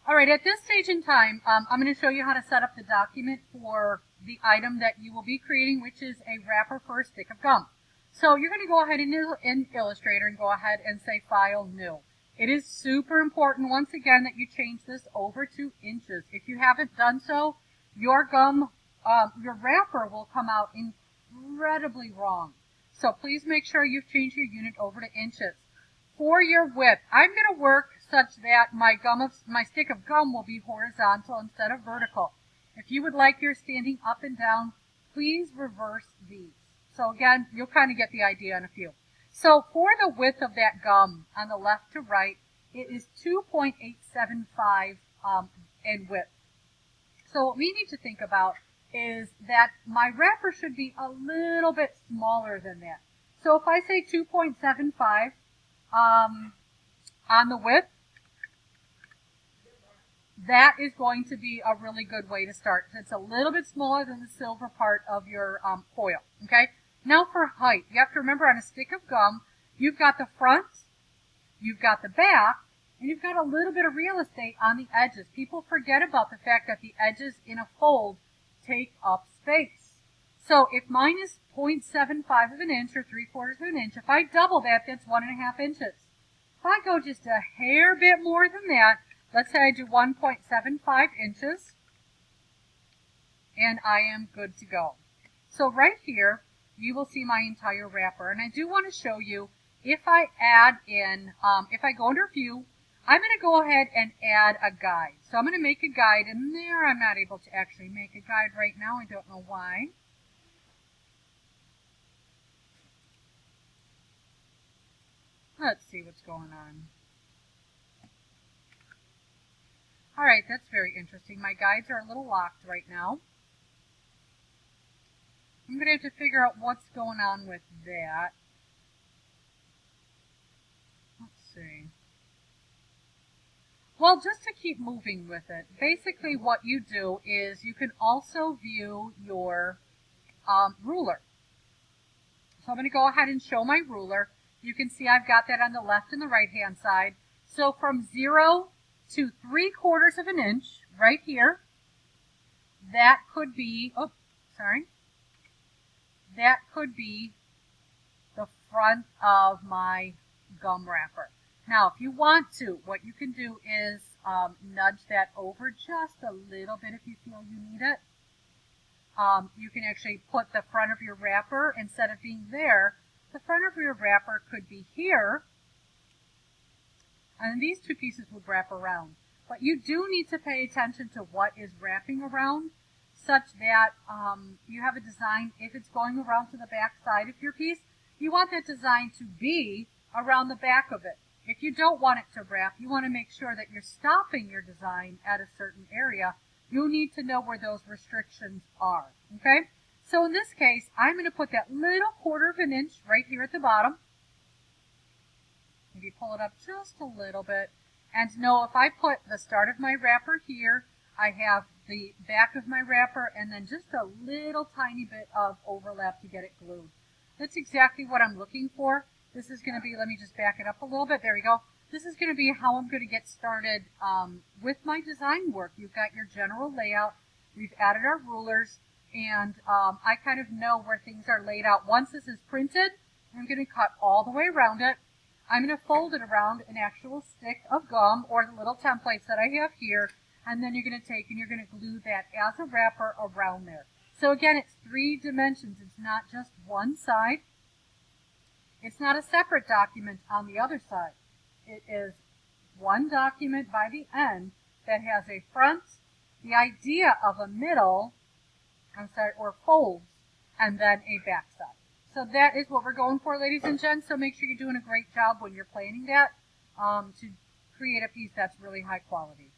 All right, at this stage in time, I'm going to show you how to set up the document for the item that you will be creating, which is a wrapper for a stick of gum. So you're going to go ahead in Illustrator and go ahead and say File, New. It is super important, once again, that you change this over to inches. If you haven't done so, your gum, your wrapper will come out incredibly wrong. So please make sure you've changed your unit over to inches. For your width, I'm going to work such that my stick of gum will be horizontal instead of vertical. If you would like yours standing up and down, please reverse these. So again, you'll kind of get the idea in a few. So for the width of that gum on the left to right, it is 2.875 in width. So what we need to think about is that my wrapper should be a little bit smaller than that. So if I say 2.75 on the width, that is going to be a really good way to start. It's a little bit smaller than the silver part of your foil, okay? Now for height, you have to remember on a stick of gum, you've got the front, you've got the back, and you've got a little bit of real estate on the edges. People forget about the fact that the edges in a fold take up space. So if mine is 0.75 of an inch or 3/4 of an inch, if I double that, that's 1.5 inches. If I go just a hair bit more than that, let's say I do 1.75 inches, and I am good to go. So right here, you will see my entire wrapper. And I do want to show you, if I add in, if I go under View, I'm going to go ahead and add a guide. So I'm going to make a guide in there. I'm not able to actually make a guide right now. I don't know why. Let's see what's going on. All right, that's very interesting. My guides are a little locked right now. I'm going to have to figure out what's going on with that. Let's see. Well, just to keep moving with it, basically what you do is you can also view your ruler. So I'm going to go ahead and show my ruler. You can see I've got that on the left and the right hand side. So from 0 to 3/4 of an inch right here, that could be, that could be the front of my gum wrapper. Now, if you want to, what you can do is nudge that over just a little bit if you feel you need it. You can actually put the front of your wrapper, instead of being there, the front of your wrapper could be here, and these two pieces would wrap around. But you do need to pay attention to what is wrapping around, such that you have a design, if it's going around to the back side of your piece, you want that design to be around the back of it. If you don't want it to wrap, you want to make sure that you're stopping your design at a certain area. You'll need to know where those restrictions are, okay? So in this case, I'm going to put that little 1/4 of an inch right here at the bottom. Maybe pull it up just a little bit. And know if I put the start of my wrapper here, I have the back of my wrapper and then just a little tiny bit of overlap to get it glued. That's exactly what I'm looking for. This is going to be, let me just back it up a little bit. There we go. This is going to be how I'm going to get started with my design work. You've got your general layout. We've added our rulers, and I kind of know where things are laid out. Once this is printed, I'm going to cut all the way around it. I'm going to fold it around an actual stick of gum or the little templates that I have here, and then you're going to take and you're going to glue that as a wrapper around there. So again, it's 3 dimensions. It's not just one side. It's not a separate document on the other side. It is one document by the end that has a front, the idea of a middle, or folds, and then a back side. So that is what we're going for, ladies and gents. So make sure you're doing a great job when you're planning that to create a piece that's really high quality.